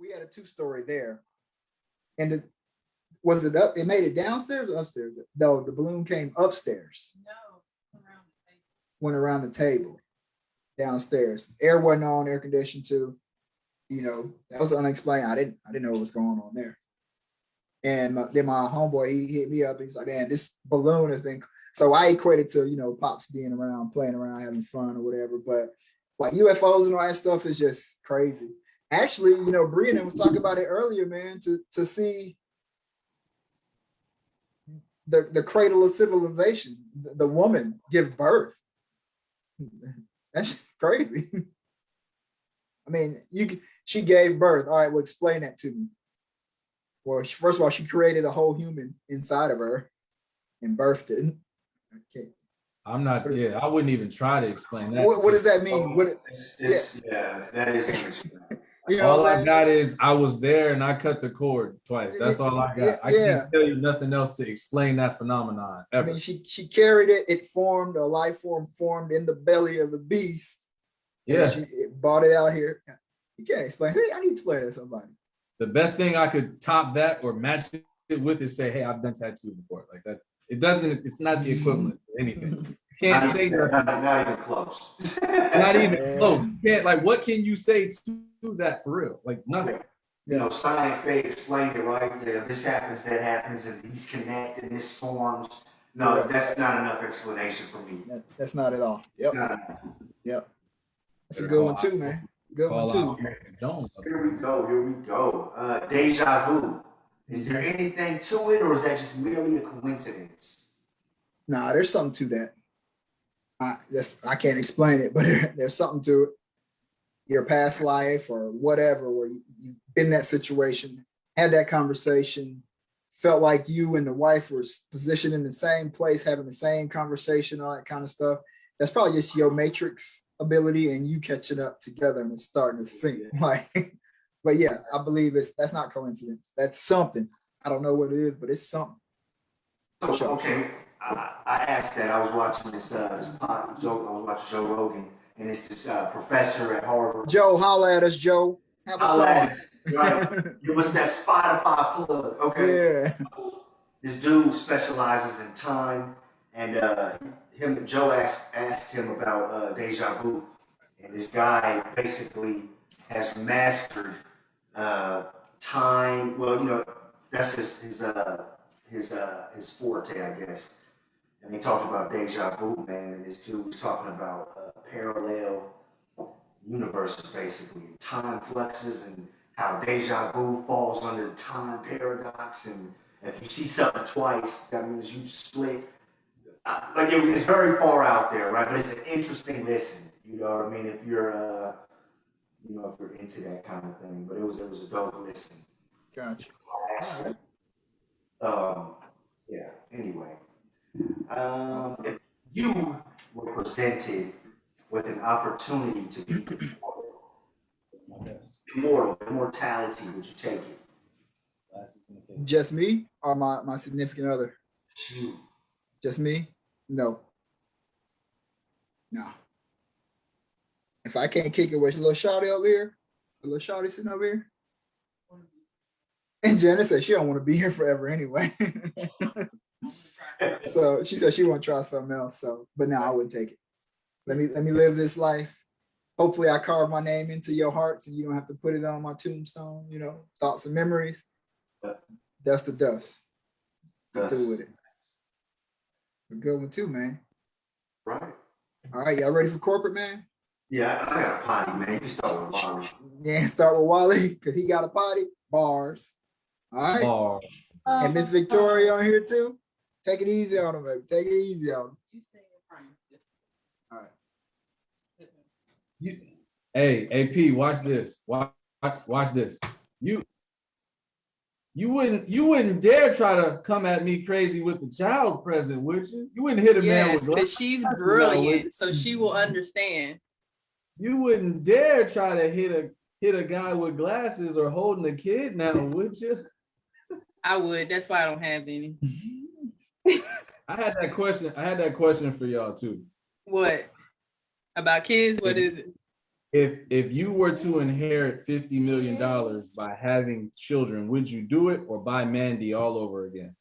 we had a 2-story there, and was it up? It made it downstairs or upstairs? No, the balloon came upstairs. No, around the table. Went around the table downstairs. Air wasn't on, air conditioned too. You know, that was unexplained. I didn't know what was going on there. And then my homeboy, he hit me up. He's like, man, this balloon has been. So I equated to, you know, pops being around, playing around, having fun or whatever. But like UFOs and all that stuff is just crazy. Actually, you know, Brianna was talking about it earlier, man, to see the cradle of civilization, the woman give birth. That's crazy. I mean, she gave birth. All right, well, explain that to me. Well, first of all, she created a whole human inside of her and birthed it. Okay. I'm not. Yeah, I wouldn't even try to explain that. What does that mean? Yeah, that is. You know all I got is I was there and I cut the cord twice. That's all I got. I can't tell you nothing else to explain that phenomenon ever. I mean, she carried it. It formed, a life form formed in the belly of the beast. Yeah, she brought it out here. You can't explain. Hey, I need to explain it to somebody. The best thing I could top that or match it with is say, hey, I've done tattoos before. Like that. It doesn't. It's not the equivalent to anything. You can't say nothing. Not even close. Not even close. You can't. Like, what can you say to that for real? Like nothing. You know, science, they explained it, right? Yeah, this happens, that happens, and these connect and this forms. No, correct. That's not enough explanation for me. That's not at all. Yep. Yep. That's a good one too, man. Good one too. Here we go. Deja vu. Is there anything to it, or is that just merely a coincidence? Nah, there's something to that. I can't explain it, but there's something to it. Your past life or whatever, where you've been in that situation, had that conversation, felt like you and the wife were positioned in the same place, having the same conversation, all that kind of stuff. That's probably just your matrix ability and you catching up together and it's starting to sync. Like, but yeah, I believe that's not coincidence. That's something. I don't know what it is, but it's something. So, okay, I asked that. I was watching this joke. I was watching Joe Rogan. And it's this professor at Harvard. Joe, holla at us, Joe. Have a song. Right. Give us that Spotify plug, okay? Yeah. This dude specializes in time, and Joe asked him about Deja Vu, and this guy basically has mastered time. Well, you know, that's his forte, I guess. And they talked about Deja Vu, man, and this dude was talking about parallel universes, basically, time fluxes, and how Deja Vu falls under the time paradox, and if you see something twice, that means you split. Like it's very far out there, right? But it's an interesting listen. You know what I mean? If you're, if you're into that kind of thing. But it was a dope listen. Gotcha. Yeah. Anyway. If you were presented with an opportunity to be immortality, would you take it? Just me or my significant other? You. Just me? No. If I can't kick it with little shawty over here, a little shawty sitting over here. And Janet said she don't want to be here forever anyway. So she said she want to try something else. So, but no, I wouldn't take it. Let me live this life. Hopefully I carve my name into your hearts and you don't have to put it on my tombstone, you know, thoughts and memories. Dust to dust. Get through with it. A good one too, man. Right. All right, y'all ready for corporate, man? Yeah, I got a potty, man. You start with Wally. Yeah, start with Wally, because he got a potty. Bars. All right. Bars. And Miss Victoria on here too. Take it easy on him, baby. Take it easy on him. You stay in front. All right. Hey, AP, watch this. Watch this. You wouldn't dare try to come at me crazy with the child present, would you? You wouldn't hit a man with because she's brilliant, so she will understand. You wouldn't dare try to hit a guy with glasses or holding a kid now, would you? I would. That's why I don't have any. I had that question for y'all too. What? About kids? What is it? If you were to inherit $50 million by having children, would you do it or buy Mandy all over again?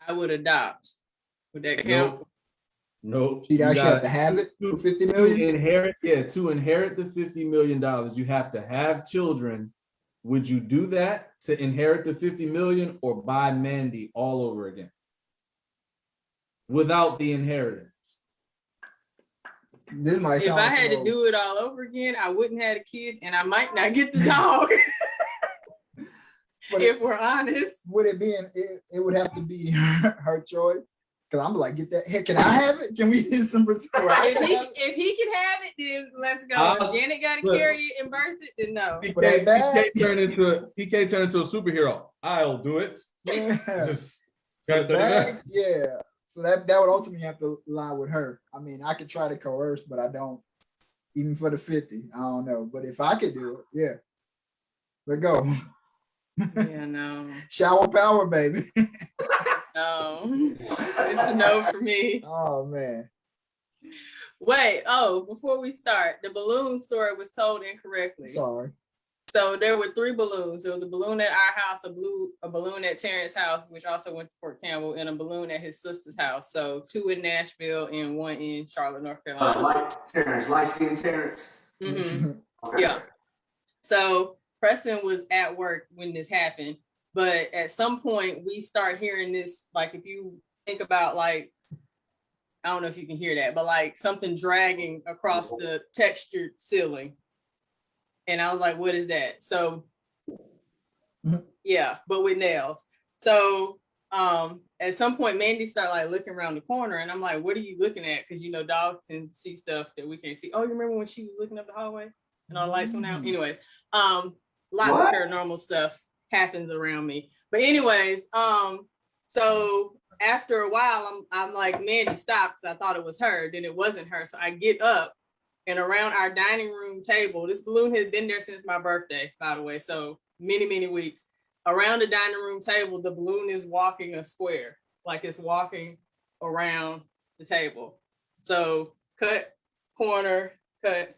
I would adopt. Would that count? Nope. You actually have to have it for 50 million. To inherit the $50 million, you have to have children. Would you do that to inherit the 50 million or buy Mandy all over again without the inheritance? This might If sound I had to do it all over again, I wouldn't have the kids and I might not get the dog. If we're honest. Would it be it would have to be her choice? Because I'm like, get that. Hey, can I have it? Can we use some? If he can have it, then let's go. If Janet got to carry it and birth it, then no. PK turned into a superhero. I'll do it. Yeah. Just yeah. So that would ultimately have to lie with her. I mean, I could try to coerce, but I don't. Even for the 50, I don't know. But if I could do it, yeah. Let's go. Yeah, no. Shower power, baby. No. It's a no for me. Oh man. Wait, before we start, the balloon story was told incorrectly. Sorry. So there were 3 balloons. There was a balloon at our house, a balloon at Terrence's house, which also went to Fort Campbell, and a balloon at his sister's house. So 2 in Nashville and 1 in Charlotte, North Carolina. Light-skinned Terrence. Mm-hmm. Okay. Yeah. So Preston was at work when this happened, but at some point we start hearing this, like if you think about like, I don't know if you can hear that, but like something dragging across the textured ceiling. And I was like, what is that? So yeah, but with nails. So at some point Mandy started like looking around the corner and I'm like, what are you looking at? Because dogs can see stuff that we can't see. Oh, you remember when she was looking up the hallway and all the lights went out? Anyways, lots of paranormal stuff happens around me. But anyways, so after a while, I'm like, Mandy, stop, because I thought it was her. Then it wasn't her. So I get up and around our dining room table, this balloon has been there since my birthday, by the way. So many, many weeks. Around the dining room table, the balloon is walking a square, like it's walking around the table. So cut, corner, and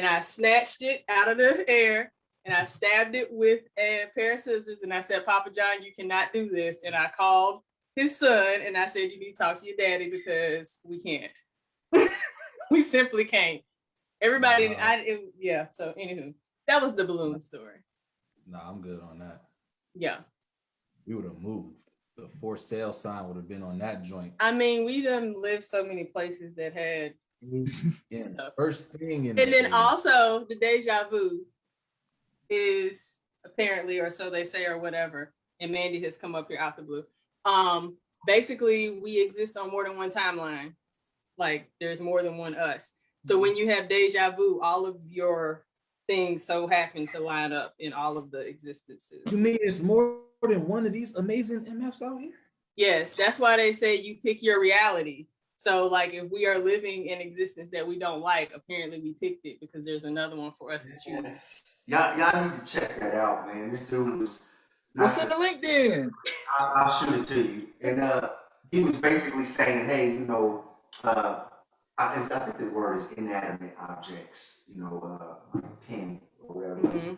I snatched it out of the air and I stabbed it with a pair of scissors and I said, Papa John, you cannot do this. And I called his son and I said, you need to talk to your daddy because we can't. We simply can't. Everybody, so anywho, that was the balloon story. Nah, I'm good on that. Yeah. We would have moved. The for sale sign would have been on that joint. I mean, we done lived so many places that had stuff. First thing. And then also the Deja Vu is apparently, or so they say, or whatever. And Mandy has come up here out the blue. Basically, we exist on more than one timeline. Like there's more than one us. So when you have Deja Vu, all of your things so happen to line up in all of the existences. You mean it's more than one of these amazing MFs out here? Yes, that's why they say you pick your reality. So like if we are living in existence that we don't like, apparently we picked it because there's another one for us to choose. Y'all need to check that out, man. This dude was. I'll send the link then. I'll shoot it to you. And he was basically saying, hey, I think the word is inanimate objects, like a pen or whatever. Mm-hmm.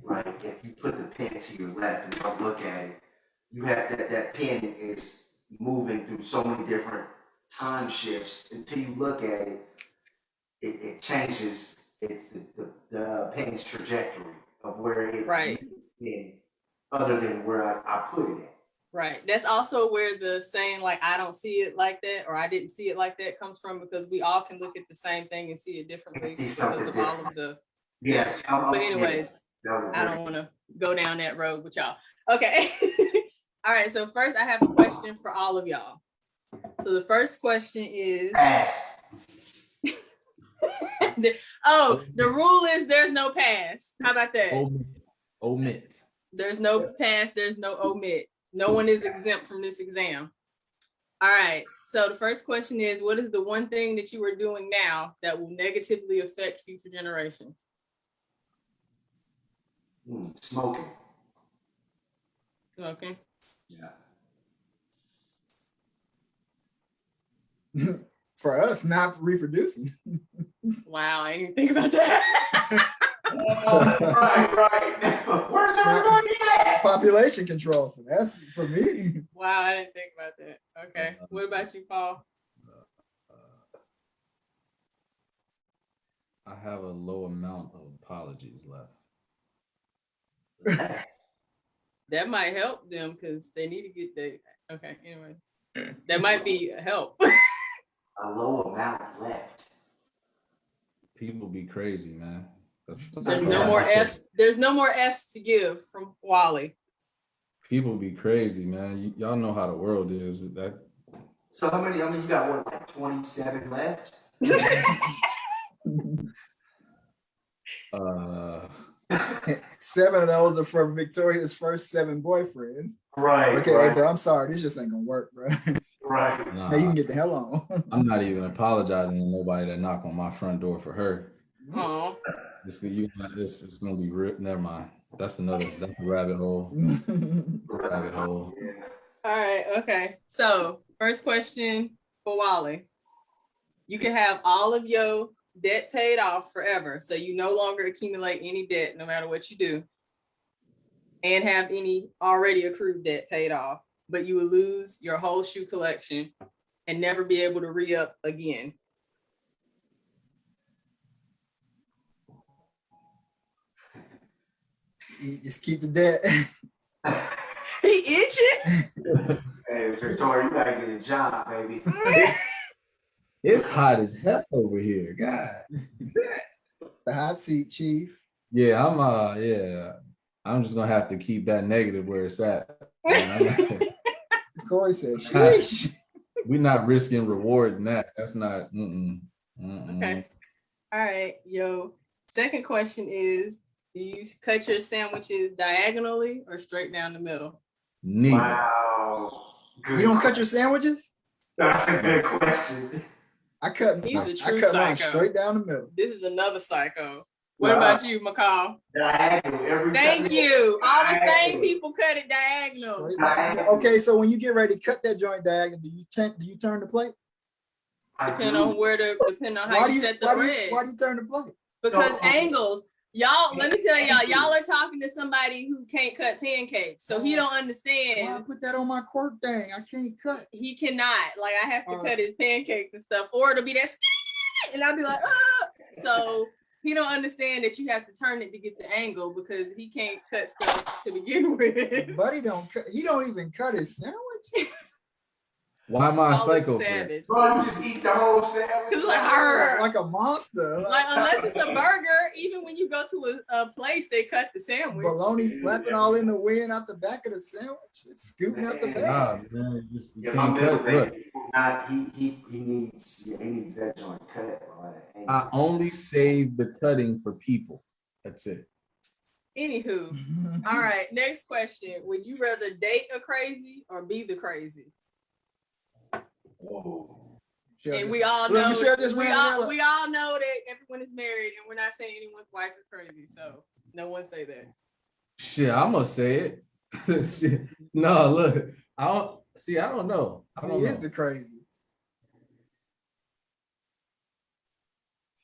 Like if you put the pen to your left and don't look at it, you have that pen is moving through so many different time shifts until you look at it, it changes the pen's trajectory of where it been, other than where I put it at. Right. That's also where the saying like I don't see it like that or I didn't see it like that comes from, because we all can look at the same thing and see it differently because of all of the yes. But anyways, I don't want to go down that road with y'all. Okay. All right. So first I have a question for all of y'all. So the first question is the rule is there's no pass. How about that? Omit. There's no pass, there's no omit. No one is exempt from this exam. All right. So the first question is, what is the one thing that you are doing now that will negatively affect future generations? Smoking. Smoking? Yeah. for us, not reproducing. Wow, I didn't even think about that. Right. Where's everybody at? Population control. So that's for me. Wow, I didn't think about that. Okay. What about you, Paul? I have a low amount of apologies left. That might help them because they need to get the okay, anyway. That might be a help. A low amount left. People be crazy, man. There's no more F's. There's no more F's to give from Wally. People be crazy, man. Y'all know how the world is. That. So how many? I mean, you got what, like 27 left? Uh, 7 of those are from Victoria's first 7 boyfriends. Right. Okay, right. hey, bro, I'm sorry. This just ain't gonna work, bro. Right. nah, Now you can get the hell on. I'm not even apologizing to nobody that knock on my front door for her. Oh, It's gonna be ripped. Never mind. That's a rabbit hole. Rabbit hole. Yeah. all right, okay. So first question for Wally. You can have all of your debt paid off forever. So you no longer accumulate any debt no matter what you do. And have any already accrued debt paid off. But you will lose your whole shoe collection and never be able to re-up again. You just keep the debt. He itching? Hey, Victoria, you gotta get a job, baby. It's hot as hell over here, God. The hot seat, Chief. Yeah, I'm just gonna have to keep that negative where it's at. Corey said, sheesh. We're not risking rewarding that. That's not. Okay. All right. Yo, second question is, do you cut your sandwiches diagonally or straight down the middle? Neither. Wow. Good You don't cut question. your sandwiches? That's a good question. I cut He's a I true cut mine psycho. straight down the middle. This is another psycho. What about you, McCall? Diagonal every Thank time. you. All the same Diagonal. people cut it diagonal. Straight down the middle. Okay, so when you get ready to cut that joint diagonal, do you turn the plate? Depending on how you set the bread. Why do you turn the plate? Because angles. Y'all, let me tell y'all are talking to somebody who can't cut pancakes. So he don't Why I understand. put that on my quirk thing? I can't cut. He cannot. Like, I have to cut his pancakes and stuff, or it'll be that and I'll be like, ah. So he don't understand that you have to turn it to get the angle because he can't cut stuff to begin with. Buddy don't cut. He don't even cut his sandwich. Why am I a Call it psycho? savage. Bro, you just eat the whole sandwich. It's like, "Arr." Like a monster. Like, unless it's a burger, even when you go to a place, they cut the sandwich. Bologna flapping all in the wind out the back of the sandwich. It's scooting out the back. Nah, man, you Yeah, can't my cut. middle Look, he needs that joint cut. I only save the cutting for people. That's it. Anywho, all right, next question. Would you rather date a crazy or be the crazy? Whoa. And we all Look, know Michelle just we ran all, out. we all know that everyone is married, and we're not saying anyone's wife is crazy. So no one say that. Shit, I'm gonna say it. Shit. No, look, I don't know. He is the crazy.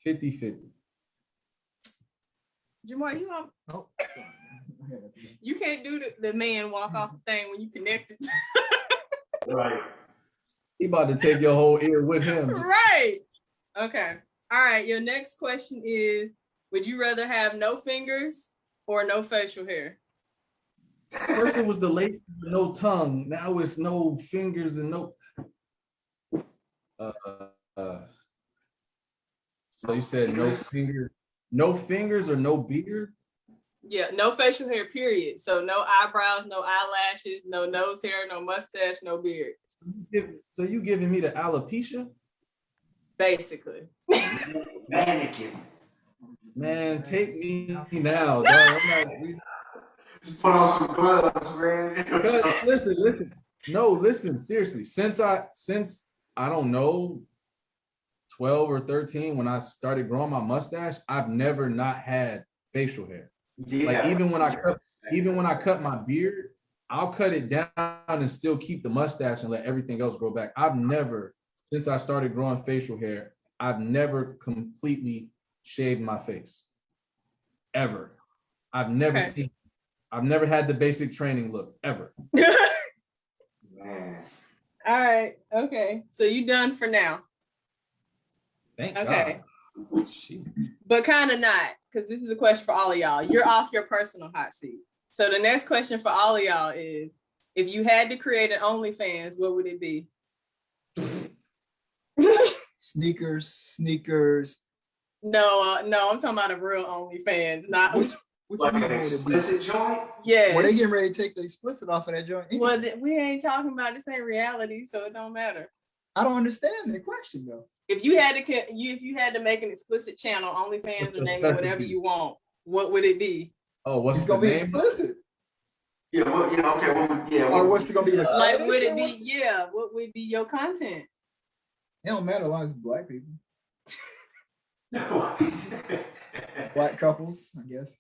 50-50. Jamal, you know, Oh, you can't do the man walk off the thing when you connected. Right. He about to take your whole ear with him. Right. Okay. All right. Your next question is, would you rather have no fingers or no facial hair? First it was the laces and no tongue. Now it's no fingers and no. So you said no fingers or no beard? Yeah, no facial hair, period. So no eyebrows, no eyelashes, no nose hair, no mustache, no beard. So you giving me the alopecia? Basically. Mannequin. Man, take me now, dog. I'm not. Just put on some gloves, man. Listen. No, listen, seriously. Since I don't know, 12 or 13, when I started growing my mustache, I've never not had facial hair. Yeah. Like even when I cut my beard, I'll cut it down and still keep the mustache and let everything else grow back. I've never since I started growing facial hair, I've never completely shaved my face. Ever. I've never had the basic training look ever. Man. All right. Okay. So you done for now. Thank Okay. God. Jeez. But kind of not, because this is a question for all of y'all. You're off your personal hot seat. So the next question for all of y'all is, if you had to create an OnlyFans, what would it be? Sneakers. No, I'm talking about a real OnlyFans, not. Like an explicit joint? Yes. Well, they getting ready to take the explicit off of that joint. Well, we ain't talking about this ain't reality, so it don't matter. I don't understand the question though. If you had to make an explicit channel, OnlyFans, or name it whatever you want, what would it be? Oh, what's It's the gonna be name? explicit. Yeah, well, yeah, okay. Or what's it gonna be? The Like, fetish would it or be? what? Yeah, what would be your content? It don't matter as long as it's black people, What? black couples, I guess.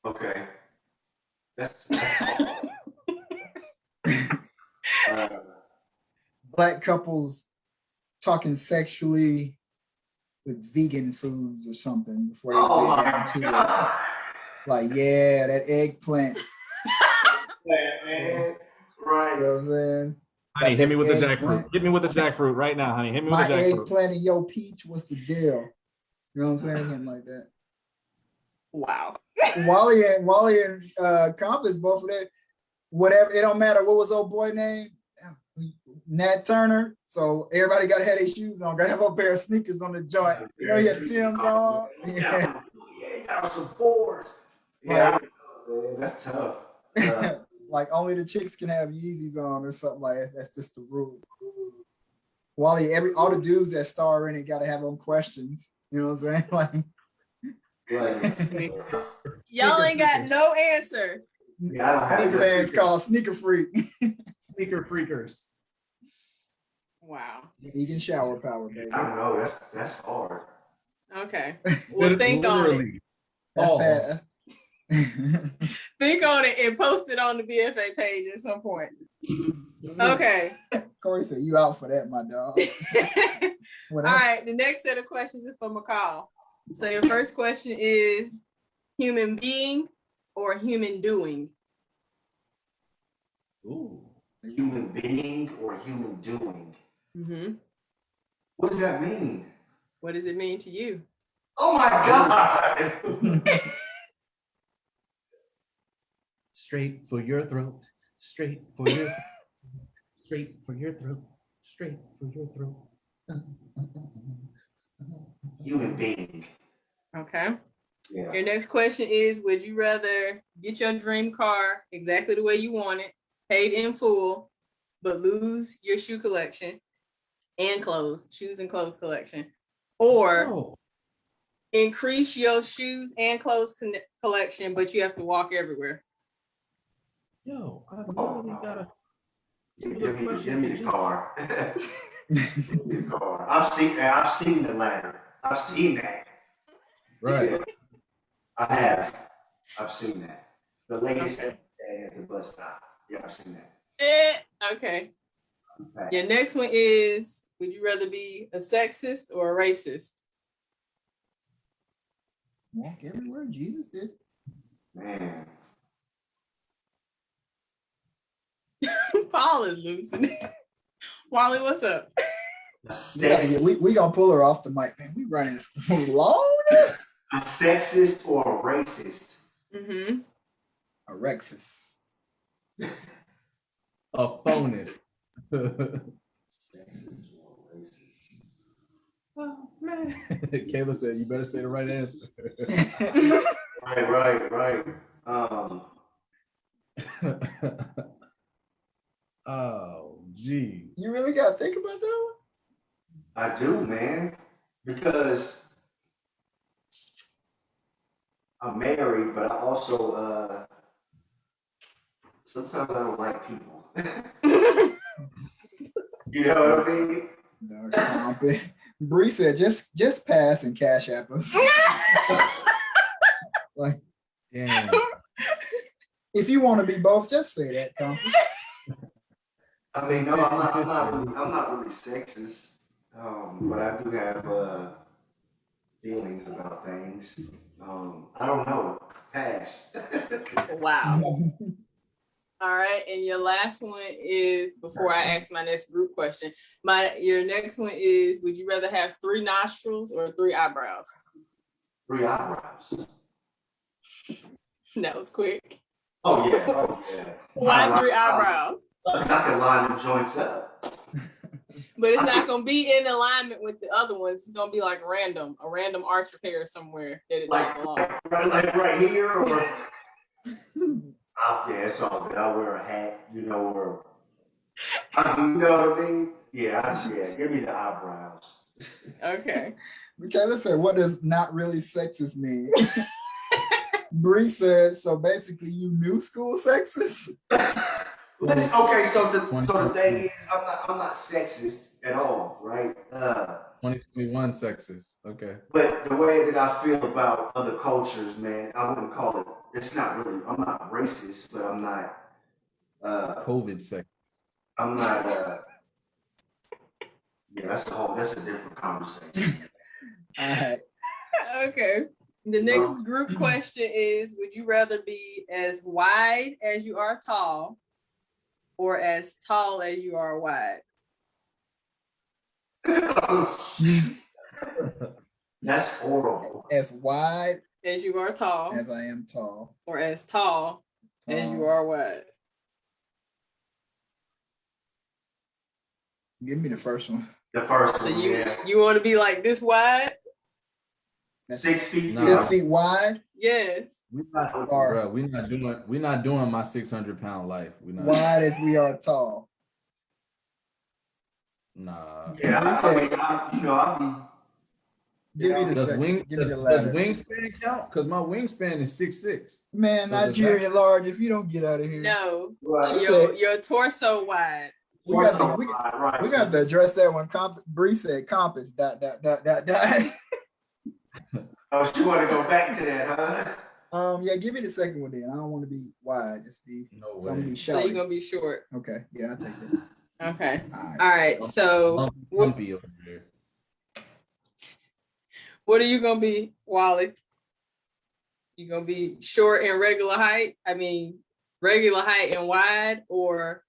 Okay. That's Black couples talking sexually with vegan foods or something before they oh get my down to it. God. Like, yeah, that eggplant. Man. Right. You know what I'm saying? Honey, Like hit me with the eggplant. jackfruit. Hit me with the jackfruit right now, honey. Hit me with My the jackfruit. eggplant and your peach, what's the deal? You know what I'm saying? Something like that. Wow. Wally and Compass, both of that, whatever, it don't matter what was old boy name, Nat Turner. So everybody gotta have their shoes on, gotta have a pair of sneakers on the joint. You know, you had Tim's on. Yeah, you got some fours. Yeah, that's tough. Like only the chicks can have Yeezys on or something like that. That's just the rule. Wally, all the dudes that star in it gotta have them questions. You know what I'm saying? Like Y'all ain't got no answer. Yeah, sneaker fans called Sneaker Freak. Sneaker freakers. Wow. Vegan shower power, baby. I don't know. That's hard. Okay. Well, think on it. That's Pause. bad. Think on it and post it on the BFA page at some point. Okay. Corey said, "You out for that, my dog." All right. The next set of questions is for McCall. So your first question is human being or human doing? Ooh. Human being or human doing? Mm-hmm. What does that mean? What does it mean to you? Oh my God! Straight for your throat. Straight for your straight for your throat. Straight for your throat. Human being. Okay. Yeah. Your next question is, would you rather get your dream car exactly the way you want it, paid in full, but lose your shoe collection and shoes and clothes collection, or increase your shoes and clothes collection, but you have to walk everywhere? Yo, I literally gotta. Give me the car. Give me the car. I've seen that. I've seen the ladder. I've seen that. Right. I have. I've seen that. The ladies at the bus stop. Yeah, I've seen that. Okay. Your next one is, would you rather be a sexist or a racist? Walk everywhere Jesus did. Man. Paul is losing. Wally, what's up? We gonna pull her off the mic, man. We running long. A sexist or a racist? Mm-hmm. A Rexus. A phonist. Sexist or racist? Oh man. Kayla said you better say the right answer. Right. Oh geez. You really gotta think about that one? I do, man. Because I'm married, but I also sometimes I don't like people. You know what I mean? No, Bree said just pass and cash app us. Like, Damn. if you want to be both, just say that, Compass. I mean, no, I'm not really sexist, but I do have feelings about things. I don't know. Pass. Wow. All right, and your last one is, before I ask my next group question, your next one is, would you rather have 3 nostrils or 3 eyebrows? 3 eyebrows. That was quick. Oh yeah. Why 3 eyebrows? I can line them joints up. But it's not gonna be in alignment with the other ones. It's gonna be like a random arch of hair somewhere that it don't belong. Like right here, or yeah, it's all good. I'll wear a hat, or you know what I mean? Yeah, give me the eyebrows. Okay. Okay, let's say, what does not really sexist mean? Bree said, so basically you new school sexist? Okay, so the thing is, I'm not sexist at all, right? 2021 sexist. Okay. But the way that I feel about other cultures, man, I wouldn't call it. It's not really. I'm not racist, but I'm not. COVID sexist. I'm not. Yeah, that's a different conversation. All right. Okay. The next group question is, would you rather be as wide as you are tall or as tall as you are wide? That's horrible. As wide as you are tall. As I am tall. Or as tall as you are wide. Give me the first one. The first one, you want to be like this wide? 6 feet. 6 feet wide? Yes. We're not doing my 600-pound life. Wide as we are tall. Nah. Yeah, I'll be. Give me the second. Give me the ladder. Does wingspan count? Because my wingspan is 6'6". Man, so Nigeria large. If you don't get out of here. No. Right. Your torso wide. We got to address that one. Bree said compass. Dot. Oh, she want to go back to that, huh? Yeah, give me the second one then. I don't want to be wide. Just be. No way. Something be so you're gonna be short. Okay. Yeah, I'll take it. Okay. All right. So. Lumpy over there. What are you gonna be, Wally? You gonna be short and regular height? I mean, regular height and wide, or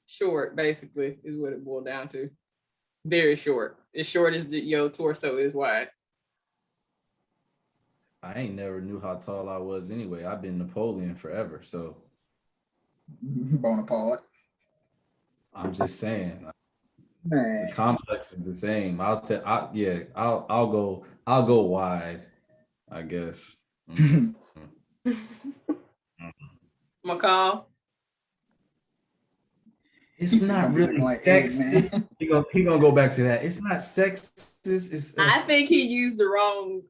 short? Basically, is what it boiled down to. Very short. As short as your torso is wide. I ain't never knew how tall I was anyway. I've been Napoleon forever, so. Bonaparte. I'm just saying. Man. The complex is the same. I'll go wide, I guess. McCall. It's not really like sexist. He gonna go back to that. It's not sexist. I think he used the wrong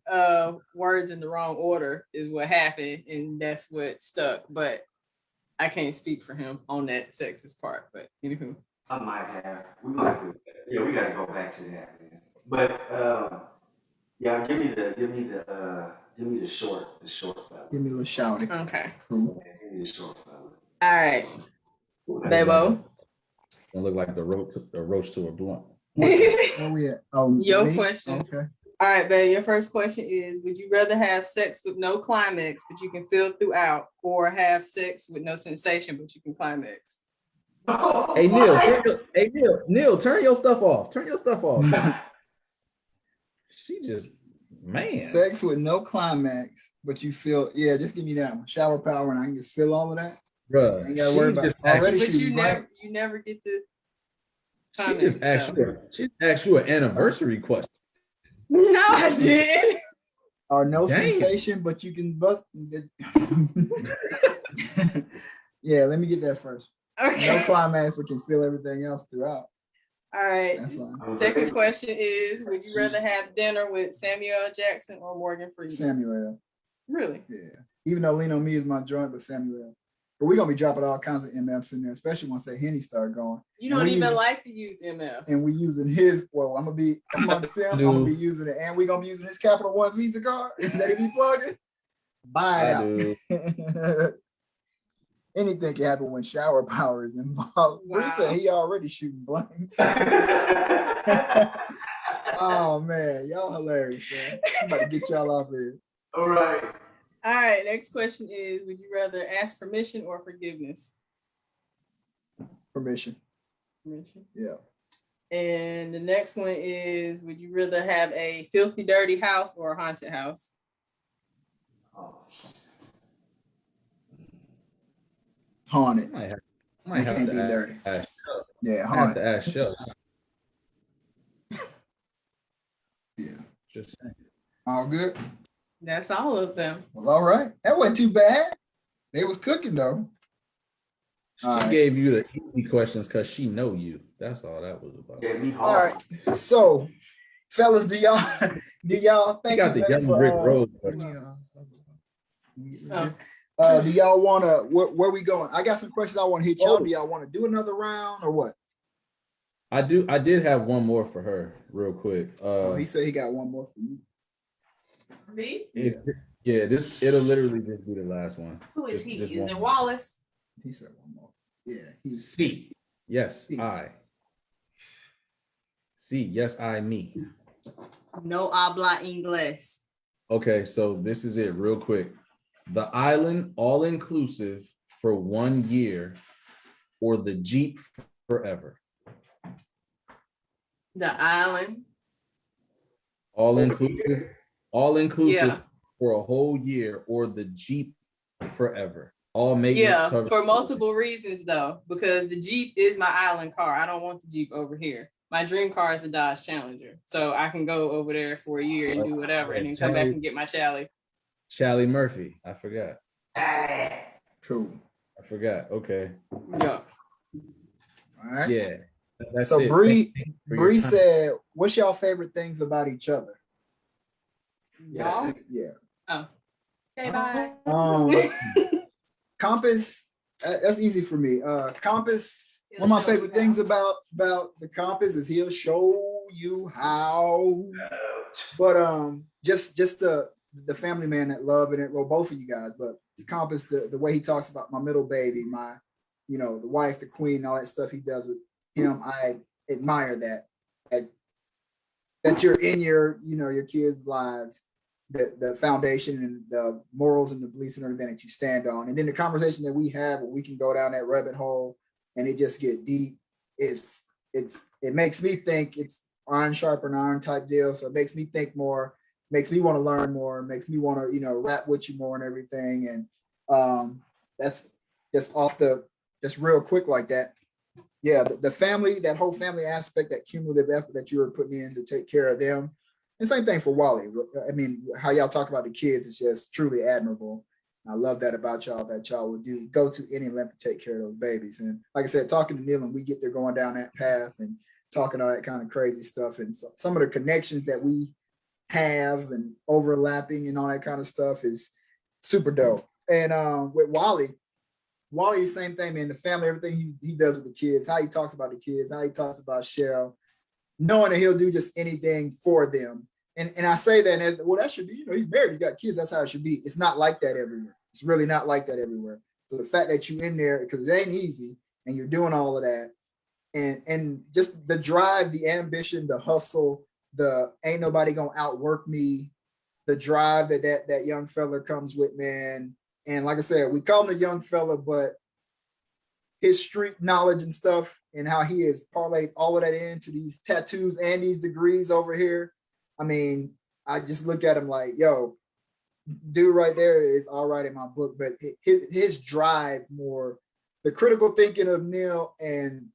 words in the wrong order is what happened, and that's what stuck. But I can't speak for him on that sexist part. But anywho. I might have. We got to go back to that, man. But yeah, give me the short fella. Give me a little shouting. Okay. Cool. Yeah, give me the short fella. All right, Bebo. Gonna look like the roach to a blunt. Where we at? Oh, your question. Okay. All right, babe. Your first question is: would you rather have sex with no climax, but you can feel throughout, or have sex with no sensation, but you can climax? Hey Neil, turn your stuff off. She just, man. Sex with no climax, but you feel, just give me that one. Shower power, and I can just feel all of that. Bruh, I ain't gotta worry about it. Already. But you never get to. She just asked you an anniversary question. No, I didn't. Or no sensation, but you can bust. Yeah, let me get that first. Okay. No climax, we can feel everything else throughout. All right. That's fine. Second question is: would you rather have dinner with Samuel L. Jackson or Morgan Freeman? Samuel. Really? Yeah. Even though Lean on Me is my joint, but Samuel. But we're gonna be dropping all kinds of MFs in there, especially once that Henny start going. You don't even like to use MF. And we using his. Well, I'm gonna be using it, and we're gonna be using his Capital One Visa card that he be plugging. Buy it out. anything can happen when shower power is involved. Wow. Bree said he already shooting blanks. Oh man, y'all hilarious, man. I'm about to get y'all off here. All right. All right, next question is, would you rather ask permission or forgiveness? Permission. Permission. Yeah. And the next one is, would you rather have a filthy, dirty house or a haunted house? Haunted. I It might have can't to be ask, dirty. ask, Yeah, I have haunted. to ask Shell. Yeah. Just saying. All good. That's all of them. Well, all right. That wasn't too bad. They was cooking though. She All right. gave you the easy questions because she know you. That's all that was about. Yeah, me All hard. right. So, fellas, do y'all You thank got you, the man, young Rick Rose for, question. do y'all want to where we going? I got some questions I want to hit y'all. Oh. Do y'all want to do another round or what? I did have one more for her real quick. He said he got one more for you. Me? It'll literally just be the last one. Who is he? Just Is one it more. Wallace? He said one more. Yeah, he's C. Yes, C. I. C. Yes, I, me. No habla inglés. Okay, so this is it real quick. The island all inclusive for 1 year or the Jeep forever. The island. All inclusive Yeah. for a whole year or the Jeep forever. All maintenance Yeah, covered. for multiple reasons though, because the Jeep is my island car. I don't want the Jeep over here. My dream car is a Dodge Challenger. So I can go over there for a year and do whatever and then come back and get my Chally. Chally Murphy. I forgot. cool. I forgot. Okay. Yeah. All right. Yeah. That's So it. Bree Thank you for your time. said, what's y'all favorite things about each other? Y'all? Yeah. Oh. Okay, bye. Compass, that's easy for me. Compass, one of my favorite things about the Compass is he'll show you how. But just the family man that love it, well, both of you guys, but Compass, the way he talks about my middle baby, my, the wife, the queen, all that stuff he does with him, I admire that you're in your kids' lives, the foundation and the morals and the beliefs and everything that you stand on. And then the conversation that we have where we can go down that rabbit hole and it just get deep. It makes me think it's iron sharpen iron type deal. So it makes me think more, makes me want to learn more, makes me want to, rap with you more and everything. And that's just just real quick like that. Yeah, the family, that whole family aspect, that cumulative effort that you were putting in to take care of them. And same thing for Wally. I mean, how y'all talk about the kids is just truly admirable. I love that about y'all, that y'all would go to any length to take care of those babies. And like I said, talking to Neil and we get there going down that path and talking all that kind of crazy stuff. And so, some of the connections that we have and overlapping and all that kind of stuff is super dope. And with Wally, same thing, man. The family, everything he does with the kids, how he talks about the kids, how he talks about Cheryl, knowing that he'll do just anything for them. And I say that as, well, that should be, he's married, you got kids, that's how it should be. It's not like that everywhere. It's really not like that everywhere. So the fact that you in there, because it ain't easy, and you're doing all of that, and just the drive, the ambition, the hustle, the ain't nobody gonna outwork me, the drive that young fella comes with, man. And like I said, we call him a young fella, but his street knowledge and stuff and how he has parlayed all of that into these tattoos and these degrees over here. I mean, I just look at him like, yo, dude right there is all right in my book, but his drive more, the critical thinking of Neil and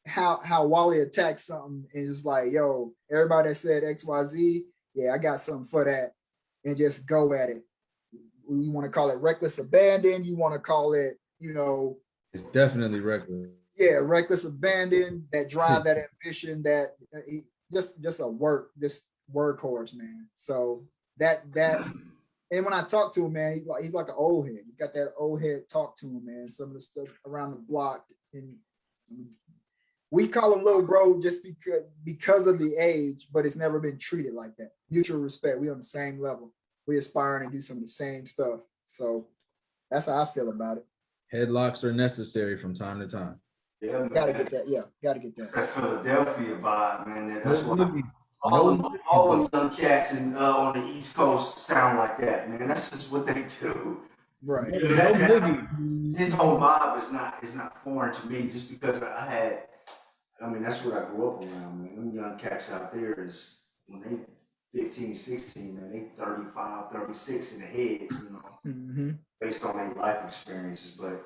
how Wally attacks something and just like, yo, everybody that said XYZ, yeah, I got something for that, and just go at it. You want to call it reckless abandon, you want to call it, it's definitely reckless. Yeah, reckless abandon, that drive, that ambition, that just a workhorse, man. So that and when I talk to him, man, he's like an old head. He's got that old head talk to him, man. Some of the stuff around the block, and we call him little bro just because of the age, but it's never been treated like that. Mutual respect. We on the same level. We aspiring to do some of the same stuff. So that's how I feel about it. Headlocks are necessary from time to time. Yeah, man. Gotta get that. Yeah, gotta get that. That Philadelphia vibe, man. That's No why boogies. all No them, all boogies. them young cats on the East Coast sound like that, man. That's just what they do. Right. No boogies. His whole vibe is not foreign to me, just because I mean, that's what I grew up around, man. Them young cats out there is, when they 15, 16, man, they 35, 36 in the head, you know, Mm-hmm. based on their life experiences. But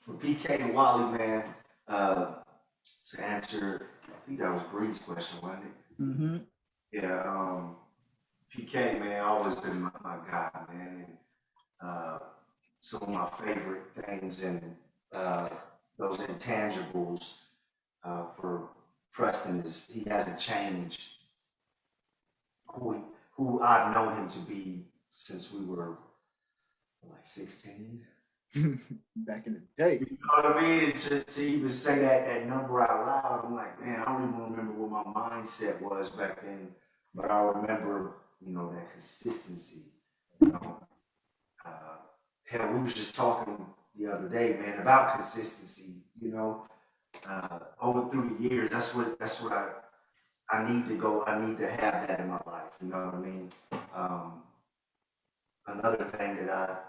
for PK and Wally, man, to answer, I think that was Bree's question, wasn't it? Mm-hmm. Yeah, PK, man, always been my guy, man. And some of my favorite things and those intangibles for Preston is he hasn't changed who I've known him to be since we were like 16. Back in the day. You know what I mean? And to even say that number out loud, I'm like, man, I don't even remember what my mindset was back then, but I remember, you know, that consistency. You know, hell, we was just talking the other day, man, about consistency. You know, over through the years, that's what I need to go. I need to have that in my life. You know what I mean? Another thing that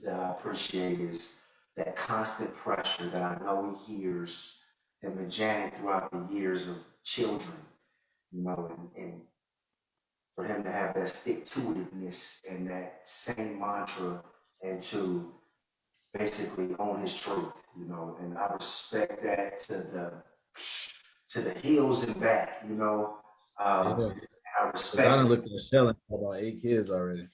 I appreciate is that constant pressure that I know he hears and been Janet throughout the years of children, you know, and for him to have that stick to itiveness and that same mantra and to basically own his truth, you know, and I respect that to the heels and back, you know. Yeah. I I respect done it. looked at Shelling for about 8 kids already.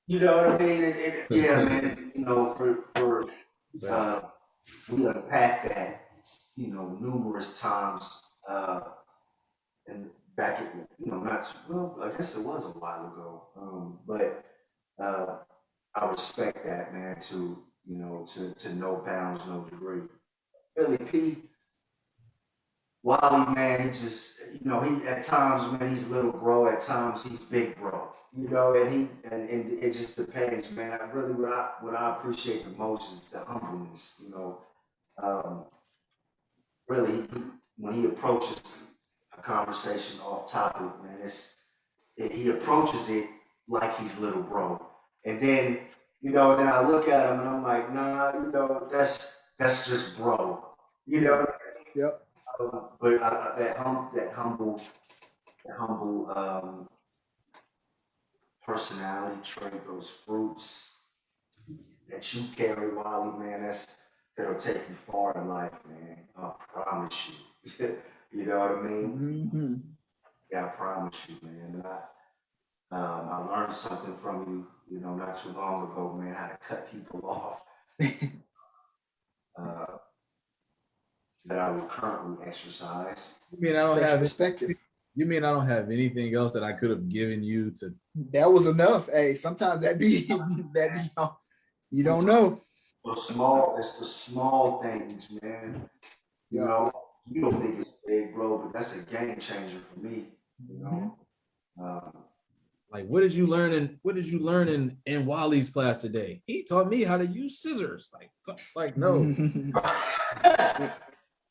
You know what I mean? Yeah, man. You know, for we unpacked that, you know, numerous times, and back at, you know, not well. I guess it was a while ago, but I respect that, man. To you know, to no bounds, no degree. Billy P. Wally, man, he just, you know, he at times, man, he's little bro, at times he's big bro, you know, and it just depends, man. I really, what I appreciate the most is the humbleness, you know. Um, really, when he approaches a conversation off topic, man, he approaches it like he's little bro. And then, you know, then I look at him and I'm like, nah, you know, that's just bro. You know, Yep. but that humble personality trait, those fruits that you carry, Wally, man, that'll take you far in life, man. I promise you. You know what I mean? Mm-hmm. Yeah, I promise you, man. And I learned something from you, you know, not too long ago, man, how to cut people off. uh, that I would currently exercise. You mean I don't Fresh have perspective. You mean I don't have anything else that I could have given you to? That was enough. Hey, sometimes that be you don't know. It's the small things, man. You Yeah. know, you don't think it's big, bro, but that's a game changer for me. You know, Like, what did you learn in Wally's class today? He taught me how to use scissors. Like no. nah,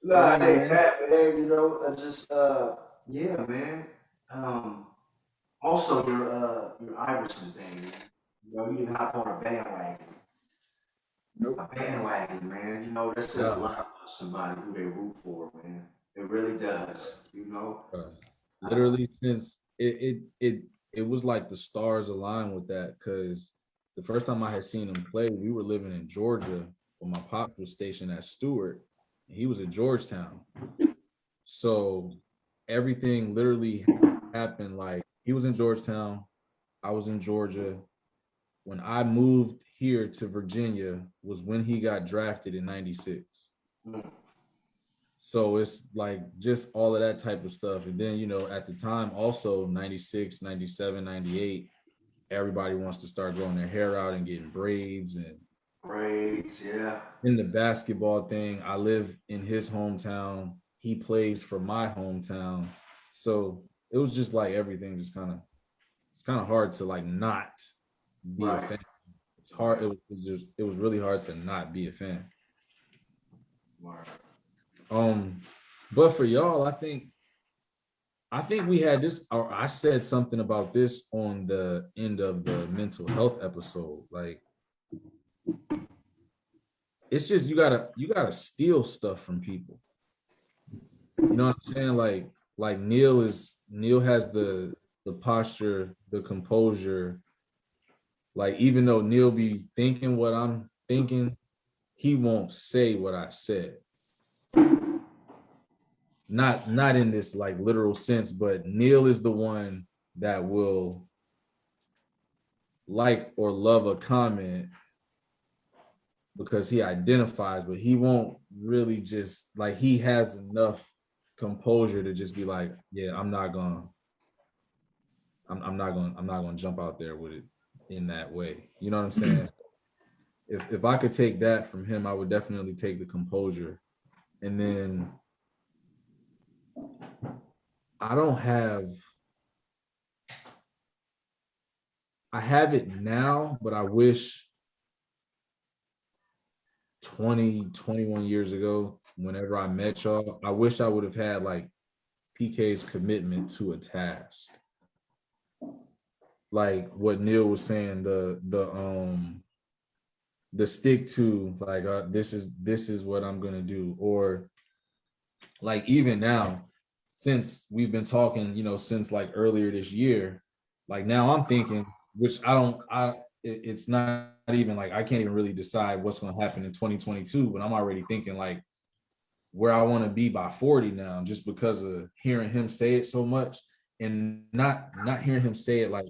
Yeah, hey, man. that, man. You know, just yeah, man. Um, Also, your Iverson thing, man. You know, you didn't hop on a bandwagon. Nope. A bandwagon, man. You know, that says a lot about somebody who they root for, man. It really does. You know. Literally, since it was like the stars aligned with that, because the first time I had seen him play, we were living in Georgia, when my pops was stationed at Stewart, and he was at Georgetown. So everything literally happened. Like, he was in Georgetown, I was in Georgia. When I moved here to Virginia was when he got drafted in '96. So it's like just all of that type of stuff. And then, you know, at the time also 96, 97, 98, everybody wants to start growing their hair out and getting braids. And braids, yeah. In the basketball thing, I live in his hometown. He plays for my hometown. So it was just like everything just it's kind of hard to like not be a fan. It's hard. It was really hard to not be a fan. But for y'all, I think we had this, or I said something about this on the end of the mental health episode. Like, it's just you gotta steal stuff from people. You know what I'm saying? Like Neil has the posture, the composure. Like, even though Neil be thinking what I'm thinking, he won't say what I said. Not in this like literal sense, but Neil is the one that will like or love a comment because he identifies, but he won't really just like, he has enough composure to just be like, yeah, I'm not gonna jump out there with it in that way. You know what I'm saying? If I could take that from him, I would definitely take the composure. And then I have it now, but I wish 21 years ago, whenever I met y'all, I wish I would have had like PK's commitment to a task. Like what Neil was saying, the stick to, like, this is what I'm gonna do. Or like, even now, since we've been talking, since like earlier this year, like now I'm thinking, which it's not even like, I can't even really decide what's going to happen in 2022, but I'm already thinking like where I want to be by 40 now, just because of hearing him say it so much, and not hearing him say it like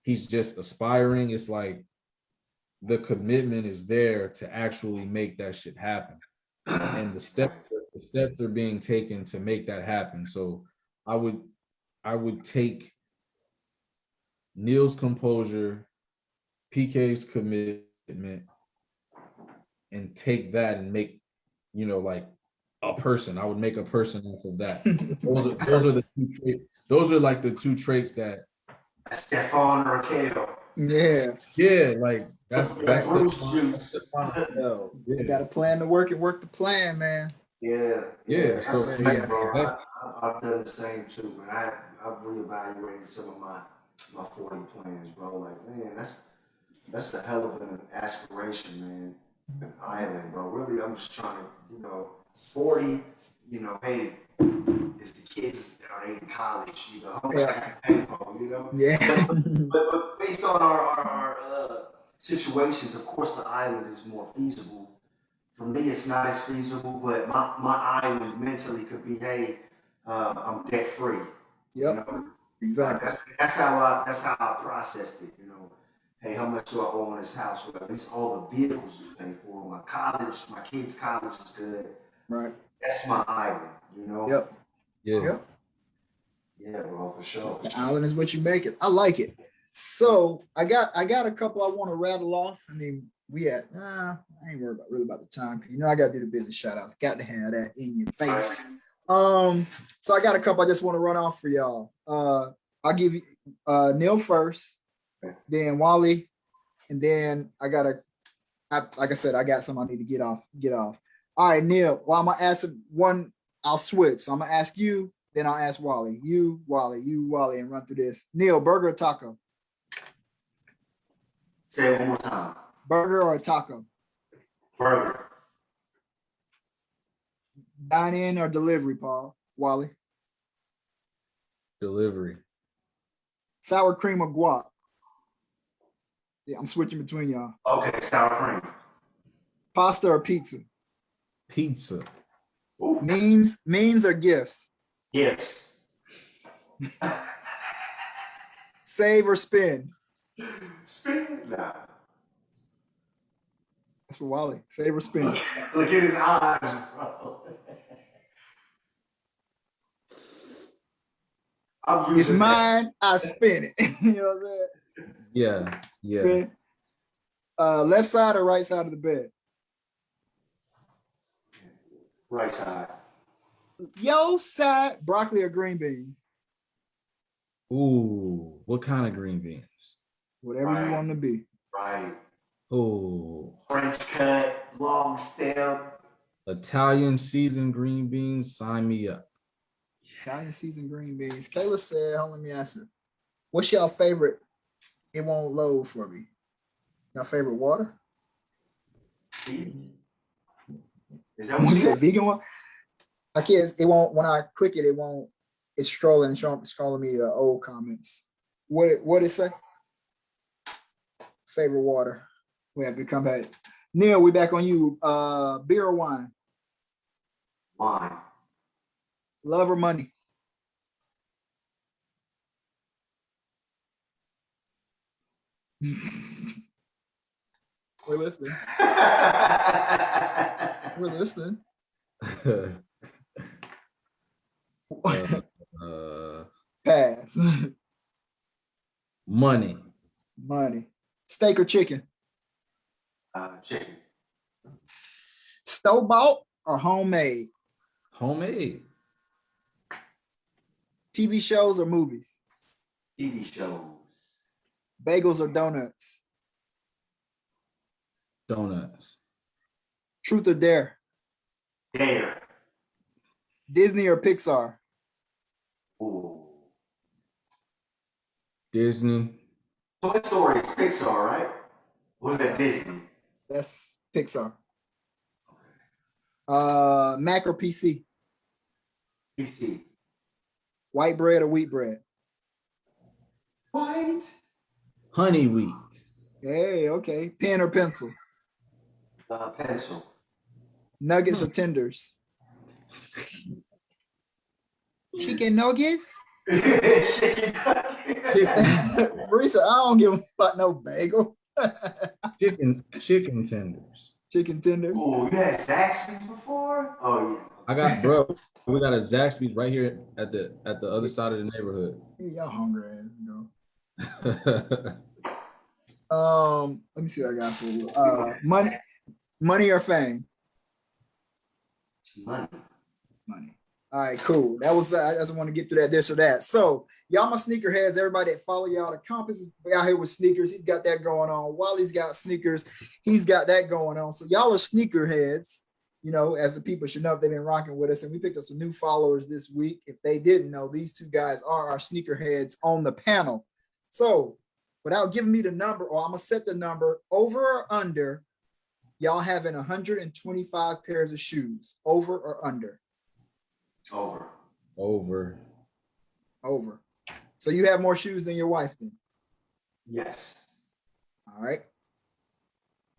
he's just aspiring. It's like the commitment is there to actually make that shit happen, and the steps are being taken to make that happen. So I would take Neil's composure, PK's commitment, and take that and make, like a person. I would make a person off of that. Those are like the two traits that Stefan or Kale. Yeah, like that's the you gotta plan to work the plan, man. Yeah. So I've done the same too, man. I've reevaluated some of my 40 plans, bro. Like, man, that's a hell of an aspiration, man. An island, bro. Really, I'm just trying to, 40, hey, is the kids are in college, how much I can pay for, Yeah. But based on our situations, of course, the island is more feasible. For me, it's not as feasible, but my island mentally could be, hey, I'm debt free. Yep. Exactly. That's how I processed it. Hey, how much do I owe on this house? Well, at least all the vehicles is paid for. My kids' college is good. Right. That's my island. Yep. Yeah. Yeah, bro, for sure. The island is what you make it. I like it. So I got a couple I want to rattle off. I mean, I ain't worried about the time, because I gotta do the business shout outs. Got to have that in your face. So I got a couple I just want to run off for y'all. I'll give you Neil first, then Wally, and then like I said, I got some I need to get off. All right, Neil. Well, I'm gonna ask one. I'll switch. So I'm gonna ask you, then I'll ask Wally. You, Wally, and run through this. Neil, burger or taco? Say it one more time. Burger or taco? Burger. Dine in or delivery, Paul? Wally? Delivery. Sour cream or guac? Yeah, I'm switching between y'all. Okay, sour cream. Pasta or pizza? Pizza. Ooh. Memes or gifts? Gifts. Save or spend? Spend? Nah. That's for Wally. Save or spend? Look at his eyes, bro. It's mine. I spin it. You know what I'm saying? Yeah. Spin. Left side or right side of the bed? Right side. Yo side, broccoli or green beans? Ooh, what kind of green beans? Whatever you want them to be. Right. Oh, French cut, long stem. Italian seasoned green beans. Sign me up. Italian seasoned green beans. Kayla said, hold on, let me answer. What's y'all favorite? It won't load for me. Y'all favorite water? Is that what You you said said? vegan one? I can't, it won't, when I click it, it won't, it's scrolling me the old comments. What it say? Favorite water. We have to come back. Neil, we back on you. Beer or wine? Wine. Love or money? We're listening. We're listening. Pass. Money. Money. Steak or chicken? Chicken. Store bought or homemade? Homemade. TV shows or movies? TV shows. Bagels or donuts? Donuts. Truth or dare? Dare. Disney or Pixar? Ooh. Disney. Toy Story is Pixar, right? Or was that Disney? That's Pixar. Mac or PC? PC. White bread or wheat bread? What? Honey wheat. Hey, okay. Pen or pencil? Pencil. Nuggets or tenders? Chicken nuggets? Chicken nugget. Marisa, I don't give a fuck no bagel. Chicken tenders. Chicken tender. Oh, you had Zaxby's before? Oh yeah. I got, bro. We got a Zaxby's right here at the other side of the neighborhood. Y'all hungry ass, you know. Let me see what I got for you. Money or fame? Money. Money. All right, cool. That was I just want to get through that this or that. So y'all my sneakerheads, everybody that follow y'all, the Compass is out here with sneakers. He's got that going on. Wally's got sneakers. He's got that going on. So y'all are sneakerheads, you know, as the people should know if they've been rocking with us. And we picked up some new followers this week. If they didn't know, these two guys are our sneakerheads on the panel. So without giving me the number, or I'm gonna set the number over or under, y'all having 125 pairs of shoes, over or under? Over. Over. So you have more shoes than your wife then? Yes. All right.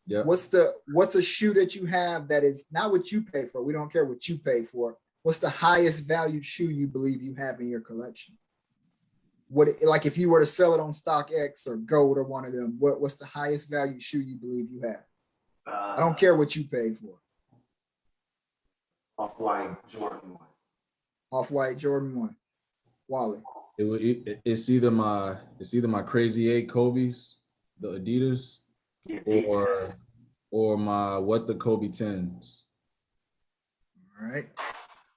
Yeah. What's a shoe that you have that is not what you pay for? We don't care what you pay for. What's the highest valued shoe you believe you have in your collection? Like if you were to sell it on StockX or Gold or one of them, what's the highest valued shoe you believe you have? I don't care what you paid for. Off-white Jordan 1. Off-white Jordan 1. Wally. It's either my Crazy 8 Kobe's, the Adidas, or my What the Kobe 10s. All right.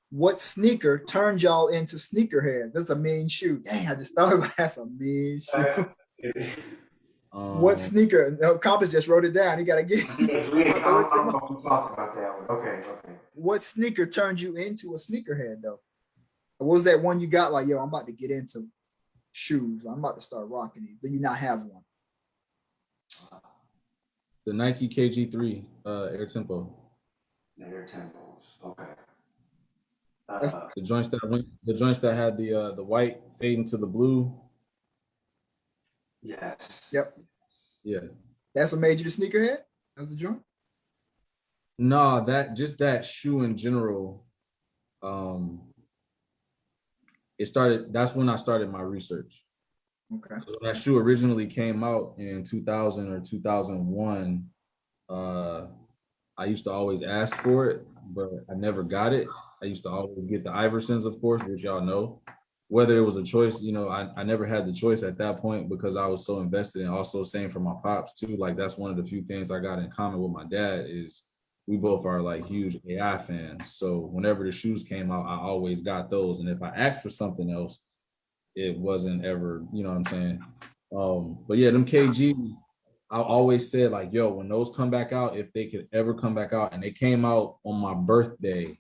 What sneaker turned y'all into sneakerhead? That's a mean shoe. Dang, I just thought about it. That's a mean shoe. What sneaker? No, Compass just wrote it down. You gotta get. Yes, we talked about that one. Okay. What sneaker turned you into a sneakerhead though? What was that one you got? Like, yo, I'm about to get into shoes. I'm about to start rocking these. Then you not have one. The Nike KG3 Air Tempo. The Air Tempos. Okay. The joints that had the white fading to the blue. Yes. Yep. Yeah. That's what made you the sneakerhead? That was the joint? No, that shoe in general. That's when I started my research. Okay. So when that shoe originally came out in 2000 or 2001, I used to always ask for it, but I never got it. I used to always get the Iversons, of course, which y'all know. Whether it was a choice, you know, I never had the choice at that point because I was so invested, and also same for my pops too. Like that's one of the few things I got in common with my dad is we both are like huge AI fans. So whenever the shoes came out, I always got those. And if I asked for something else, it wasn't ever, you know what I'm saying? But yeah, them KGs, I always said like, yo, when those come back out, if they could ever come back out, and they came out on my birthday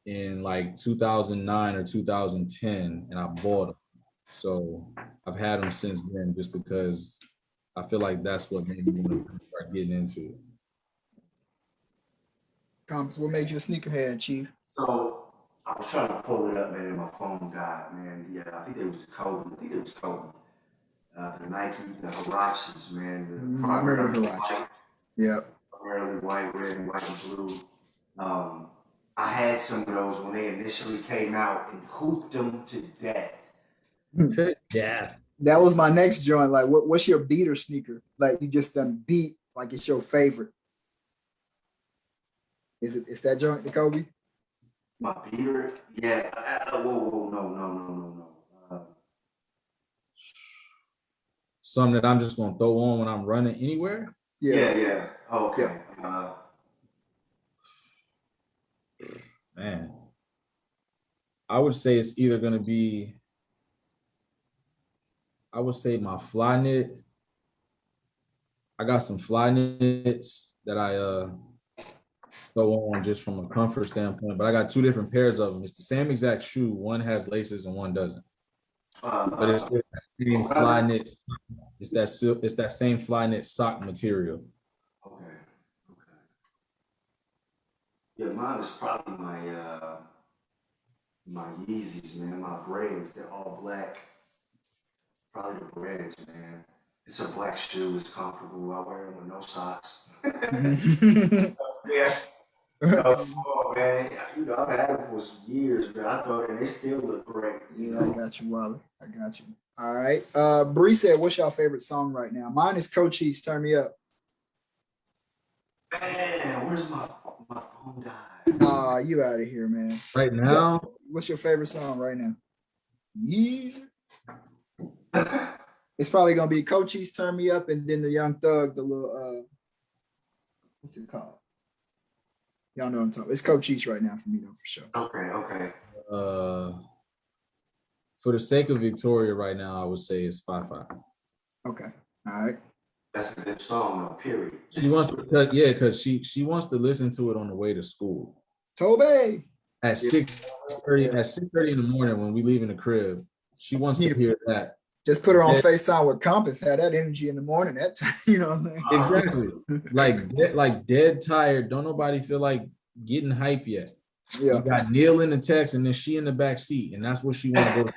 in like 2009 or 2010, and I bought them. So I've had them since then, just because I feel like that's what made me want to start getting into it. Compass, what made you a sneakerhead, Chief? So I was trying to pull it up, man, and my phone died, man. Yeah, I think it was Kobe. The Nike, the Huaraches, man. I remember the Huaraches. Yep. Primarily white, red, and white and blue. I had some of those when they initially came out and hooped them to death. Yeah. That was my next joint. Like, what's your beater sneaker? Like, you just done beat, like it's your favorite. Is that joint, the Kobe? My beater? Yeah. Whoa, no. Something that I'm just gonna throw on when I'm running anywhere. Yeah. Okay. Yeah. Man, I would say it's either gonna be, I would say my fly knit. I got some fly knits that I throw on just from a comfort standpoint, but I got two different pairs of them. It's the same exact shoe. One has laces and one doesn't. But it's that same fly knit. It's that same fly knit sock material. Okay. Yeah, mine is probably my Yeezys, man. My Braids. They're all black. Probably the Braids, man. It's a black shoe. It's comfortable. I wear them with no socks. Yes. Oh man, I've had them for some years, but I thought, and they still look great. I got you, Wally. I got you. All right. Bree said, what's your favorite song right now? Mine is Coach Cheese, Turn Me Up. Man, where's my phone died? You out of here, man. Right now, what's your favorite song right now? Yeah. It's probably gonna be Coach Cheese, Turn Me Up, and then the Young Thug, the little what's it called? Y'all know what I'm talking. It's Coach Cheese right now for me though, for sure. Okay. For the sake of Victoria right now, I would say it's 5-5. Okay. All right. That's a good song, though, period. She wants to cut, yeah, because she wants to listen to it on the way to school. Toby. At 6:30 in the morning when we leave in the crib, she wants to hear that. Just put her on FaceTime with Compass, had that energy in the morning, that time, you know what I mean? Exactly. like dead tired. Don't nobody feel like getting hype yet. Yeah. You got Neil in the text and then she in the back seat, and that's what she want to go to.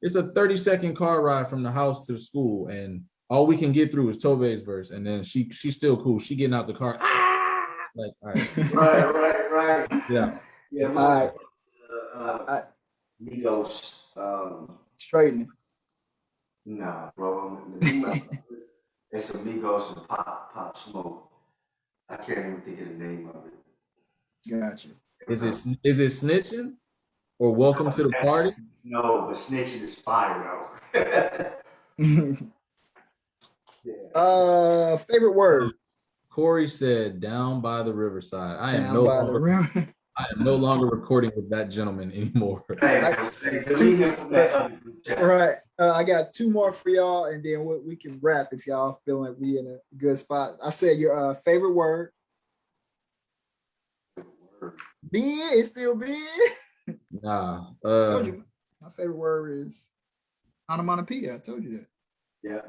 It's a 30-second car ride from the house to the school, and all we can get through is Tobe's verse, and then she's still cool. She getting out the car. Like, all right. Right. Yeah. Yeah, Migos. Straightening. Nah, bro. It's Amigos and Pop Smoke. I can't even think of the name of it. Gotcha. Is it snitching or welcome to the party? No, but snitching is fire though. Yeah. Favorite word. Corey said down by the riverside. I am no longer recording with that gentleman anymore. Right. I got two more for y'all, and then we can wrap if y'all feel like we in a good spot. I said your favorite word. Ben, it's still Ben. Nah. Told you. My favorite word is onomatopoeia. I told you that. Yeah.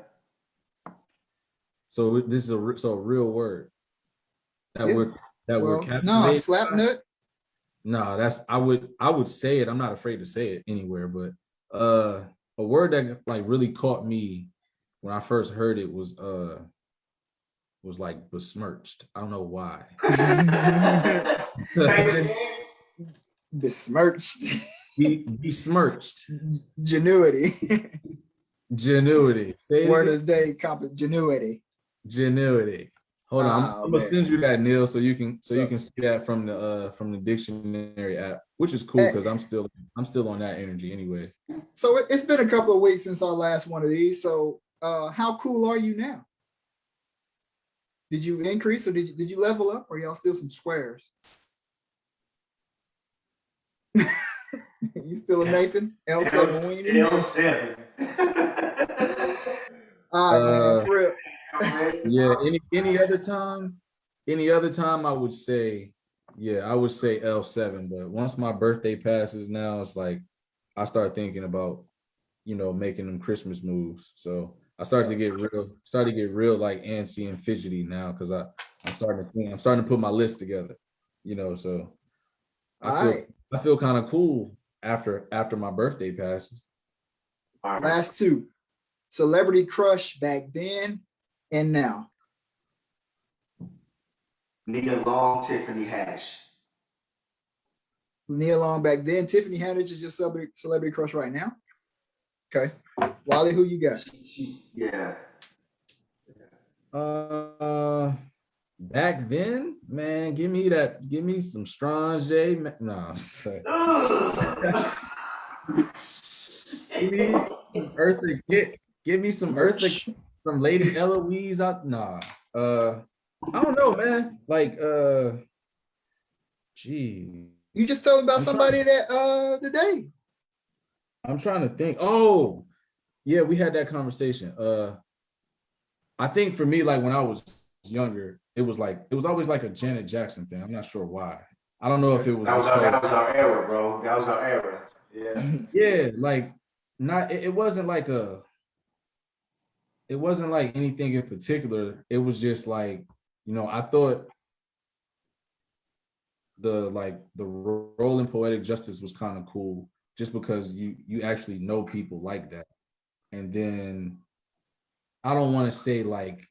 So this is a real word that we're captivating. No, slap nut. No, I would say it. I'm not afraid to say it anywhere, but a word that like really caught me when I first heard it was like besmirched. I don't know why. Besmirched. Besmirched. Genuity. Genuity. Say word of the day, genuity. Genuity. Hold on, I'm gonna send you that, Neil, so you can see that from the dictionary app, which is cool because I'm still on that energy anyway. So it's been a couple of weeks since our last one of these. So how cool are you now? Did you increase or did you level up, or y'all still some squares? You still a Nathan? L7 Weenie? L7. All right, man. For real. Yeah. Any other time, I would say, L7. But once my birthday passes, now it's like I start thinking about, making them Christmas moves. So I started to get real like antsy and fidgety now because I'm starting to put my list together. So I feel kind of cool after my birthday passes. Last two. Celebrity crush back then and now. Nia Long, Tiffany Haddish. Nia Long back then. Tiffany Haddish is your celebrity crush right now. Okay. Wally, who you got? Yeah. Back then, man, give me some Strange. No, give me some Eartha, some Lady Eloise. Nah, I don't know, man. Like, gee. You just told me about somebody that today. I'm trying to think. Oh, yeah, we had that conversation. I think for me, like when I was younger, it was always like a Janet Jackson thing. I'm not sure why. I don't know if it was that was our era, bro. That was our era. Yeah. Yeah, like it wasn't like anything in particular. It was just like, I thought the role in Poetic Justice was kind of cool just because you actually know people like that. And then I don't want to say like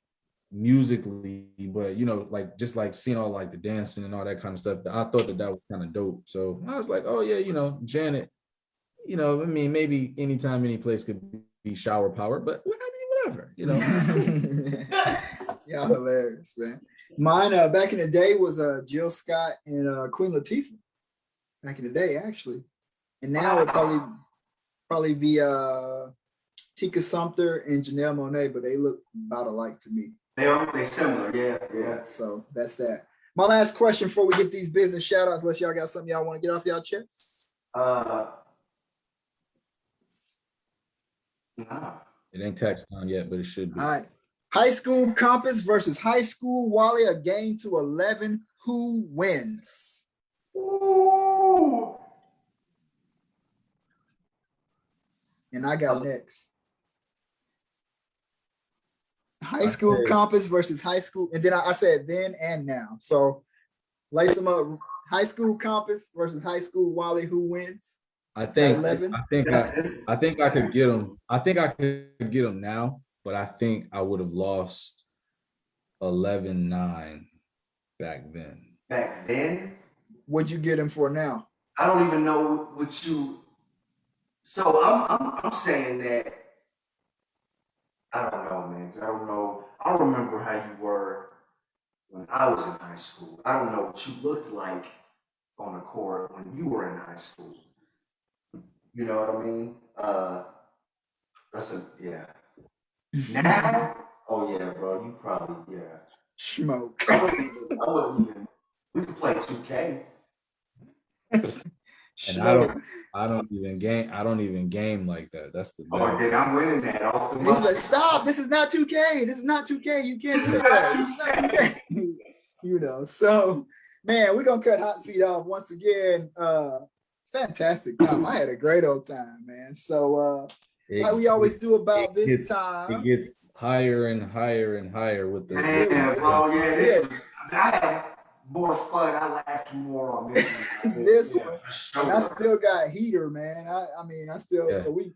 musically, but like just like seeing all like the dancing and all that kind of stuff, I thought that was kind of dope. So I was like, oh yeah, Janet, I mean, maybe anytime, any place could be shower power, but whatever, Yeah, hilarious, man. Mine back in the day was Jill Scott and Queen Latifah. Back in the day, actually. And now it probably be Tika Sumpter and Janelle Monáe, but they look about alike to me. They similar, yeah. So that's that. My last question before we get these business shout outs, unless y'all got something y'all want to get off y'all chest. Nah. It ain't tax time yet, but it should be. All right. High school compass versus high school Wally, a game to 11. Who wins? Ooh. And I got next. High school compass versus high school. And then I said then and now. So lace them up. High school compass versus high school Wally, who wins? I think I could get them. I think I could get them now, but I think I would have lost 11-9 back then. Back then? What'd you get him for now? I don't even know what you. So I'm saying that. I don't know, man. I don't know. I don't remember how you were when I was in high school. I don't know what you looked like on the court when you were in high school. You know what I mean? Yeah. Now, oh yeah, bro, you probably, yeah. Smoke. I wouldn't even, we could play 2K. And I don't even game like that. That's the best. Oh, then I'm winning that off the muscle. He's like, stop, this is not 2K. This is not 2K. You can't do that. This is not 2K. So man, we're gonna cut Hot Seat off once again. Fantastic time. I had a great old time, man. So like we always do about this time. It gets higher and higher and higher with the bro. Yeah, I had more fun. I laughed more on this one. This one. Sure. And I still got heater, man. I still so we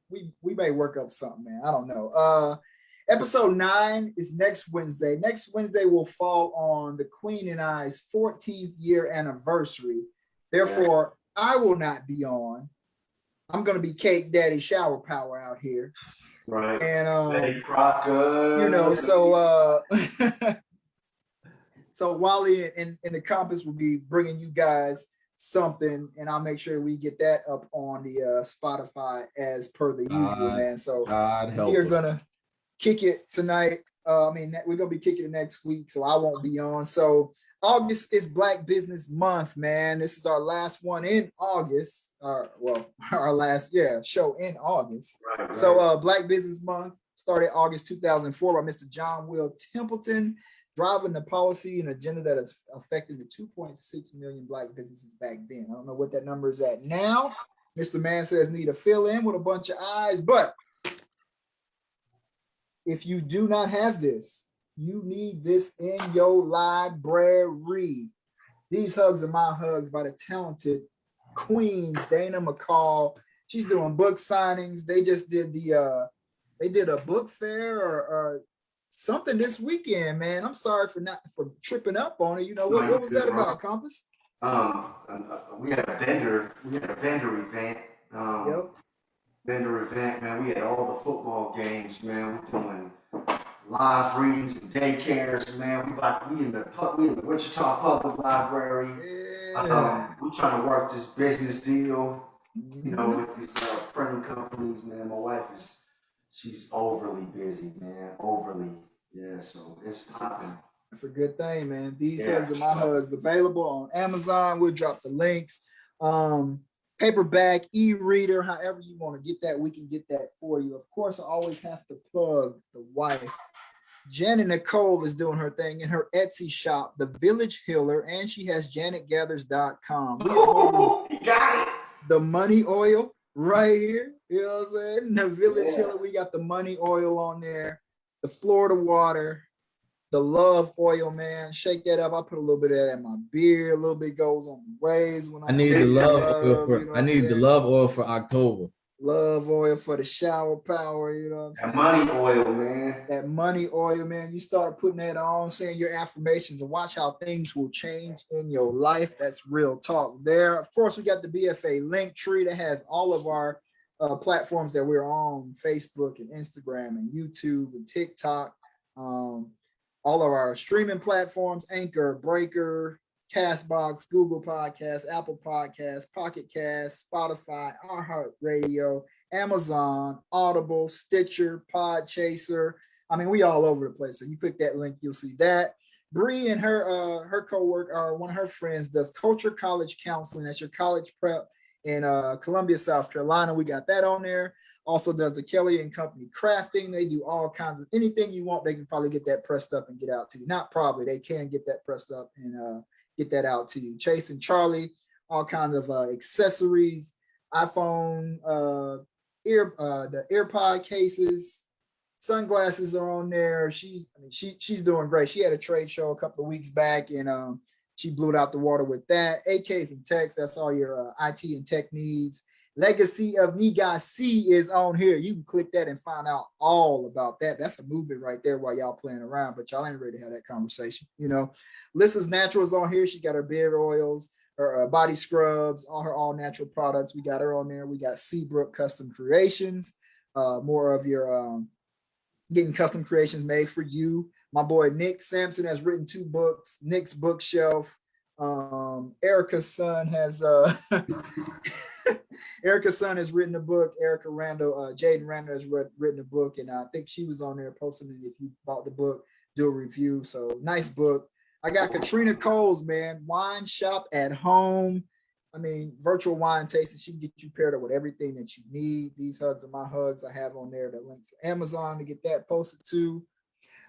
may work up something, man. I don't know. Episode 9 is next Wednesday. Next Wednesday will fall on the Queen and I's 14th year anniversary. Therefore, I will not be on. I'm gonna be Cake Daddy Shower Power out here. Right. And Hey, Crocker. So Wally and the Compass will be bringing you guys something, and I'll make sure we get that up on the Spotify as per the usual, man. So we are gonna kick it tonight. We're gonna be kicking it next week, so I won't be on. So August is Black Business Month, man. This is our last one in August. Our last show in August. Right. So Black Business Month. started August 2004 by Mr. John Will Templeton, driving the policy and agenda that is affecting the 2.6 million Black businesses back then. I don't know what that number is at now. Mr. Man says need a fill in with a bunch of eyes, but if you do not have this, you need this in your library. These hugs are my hugs by the talented Queen Dana McCall. She's doing book signings. They just did they did a book fair or something this weekend, man. I'm sorry for tripping up on it. You know what was that about, Compass? We had a vendor event. Vendor event, man. We had all the football games, man. We're doing live readings and daycares, man. We in the Wichita Public Library. Yeah. We're trying to work this business deal, you know, with these printing companies, man. My wife she's overly busy, man. Overly. Yeah, so it's popping. That's a good thing, man. These hugs are my hugs, available on Amazon. We'll drop the links. Paperback, e-reader, however you want to get that, we can get that for you. Of course, I always have to plug the wife. Janet Nicole is doing her thing in her Etsy shop, The Village Healer, and she has janetgathers.com. You got it. The money oil right here. You know what I'm saying? The Village Healer, we got the money oil on there, the Florida water, the love oil, man. Shake that up. I put a little bit of that in my beer. A little bit goes on the ways when I need the love oil for, I need the love oil for October. Love oil for the shower power, you know what I'm saying? That money oil, man. That money oil, man. You start putting that on, saying your affirmations, and watch how things will change in your life. That's real talk there. Of course, we got the BFA link tree that has all of our platforms that we're on, Facebook and Instagram and YouTube and TikTok. All of our streaming platforms, Anchor, Breaker, Castbox, Google Podcasts, Apple Podcasts, Pocket Cast, Spotify, iHeartRadio, Amazon, Audible, Stitcher, Podchaser. I mean, we all over the place. So you click that link, you'll see that. Bree and her co-worker, one of her friends, does Culture College Counseling. That's your college prep in Columbia, South Carolina. We got that on there. Also does the Kelly and Company crafting. They do all kinds of anything you want. They can probably get that pressed up and get out to you. Not probably, they can get that pressed up and get that out to you. Chase and Charlie, all kinds of accessories, iPhone, the AirPod cases, sunglasses are on there. She's doing great. She had a trade show a couple of weeks back and she blew it out the water with that. AKs and techs, that's all your IT and tech needs. Legacy of Nigasi is on here. You can click that and find out all about that. That's a movement right there while y'all playing around, but y'all ain't ready to have that conversation. You know, Lissa's Naturals on here. She got her beard oils, her body scrubs, all her all natural products. We got her on there. We got Seabrook Custom Creations, more of your getting custom creations made for you. My boy Nick Sampson has written 2 books. Nick's Bookshelf. Erica's son has Erica's son has written a book. Erica Randall, Jaden Randall has written a book, and I think she was on there posting it. If you bought the book, do a review. So nice book. I got Katrina Coles, man. Wine shop at home. I mean, virtual wine tasting. She can get you paired up with everything that you need. These hugs are my hugs. I have on there the link for Amazon to get that posted to.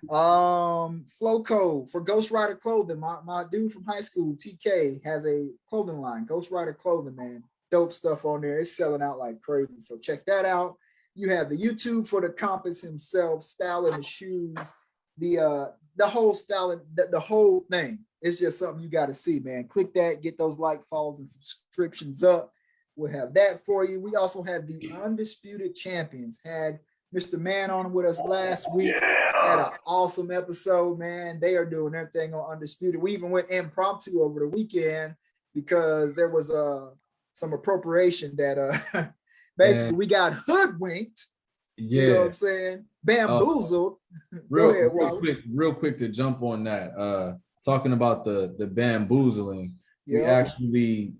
Flow Code for Ghost Rider clothing. My dude from high school, TK, has a clothing line, Ghost Rider clothing, man. Dope stuff on there. It's selling out like crazy. So check that out. You have the YouTube for the Compass himself, styling the shoes, the whole styling, the whole thing. It's just something you got to see, man. Click that, get those like, follows, and subscriptions up. We'll have that for you. We also have the Undisputed Champions. Had Mr. Man on with us last week. Had an awesome episode, man. They are doing their thing on Undisputed. We even went impromptu over the weekend because there was some appropriation that basically we got hoodwinked. Yeah. You know what I'm saying? Bamboozled. Real quick to jump on that. Talking about the bamboozling, we actually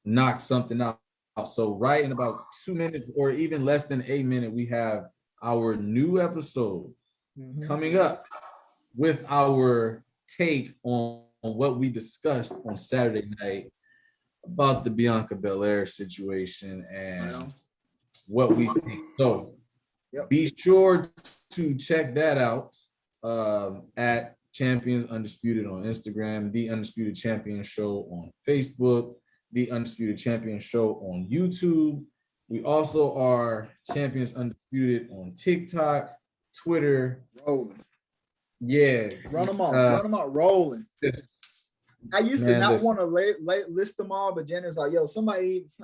knocked something out. So right in about 2 minutes or even less than a minute, we have our new episode coming up with our take on what we discussed on Saturday night about the Bianca Belair situation and what we think. So Yep. Be sure to check that out at Champions Undisputed on Instagram, The Undisputed Champions Show on Facebook, The Undisputed Champions Show on YouTube. We also are Champions Undisputed on TikTok, Twitter. Rolling. Yeah. Run them off, rolling. I used to not listen. want to list them all, but Jenna's like, yo,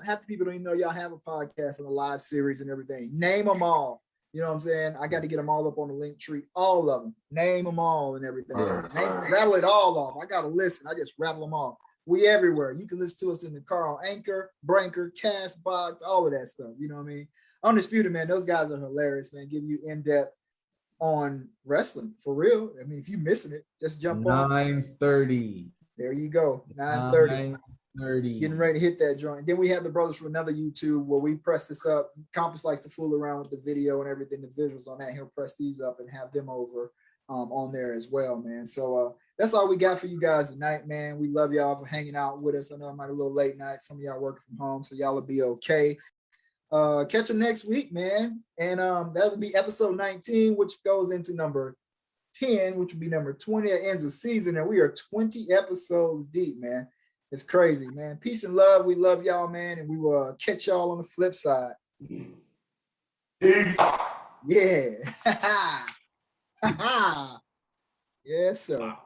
half the people don't even know y'all have a podcast and a live series and everything. Name them all. You know what I'm saying? I got to get them all up on the link tree, all of them. Name them all and everything. So rattle it all off. I got to listen. I just rattle them all. We everywhere. You can listen to us in the car on Anchor, Breaker, Castbox, all of that stuff. You know what I mean? Undisputed, man. Those guys are hilarious, man. Give you in-depth on wrestling for real. I mean, if you're missing it, just jump on 9:30. There you go. 9:30. 9:30. Getting ready to hit that joint. Then we have the brothers from another YouTube where we press this up. Compass likes to fool around with the video and everything, the visuals on that. He'll press these up and have them over on there as well, man. So that's all we got for you guys tonight, man. We love y'all for hanging out with us. I know it might be a little late night. Some of y'all working from home, so y'all will be okay. Catch them next week, man. And that'll be episode 19, which goes into number 10, which will be number 20. It ends the season, and we are 20 episodes deep, man. It's crazy, man. Peace and love. We love y'all, man, and we will catch y'all on the flip side. Peace. Yeah. Yes, sir. Wow.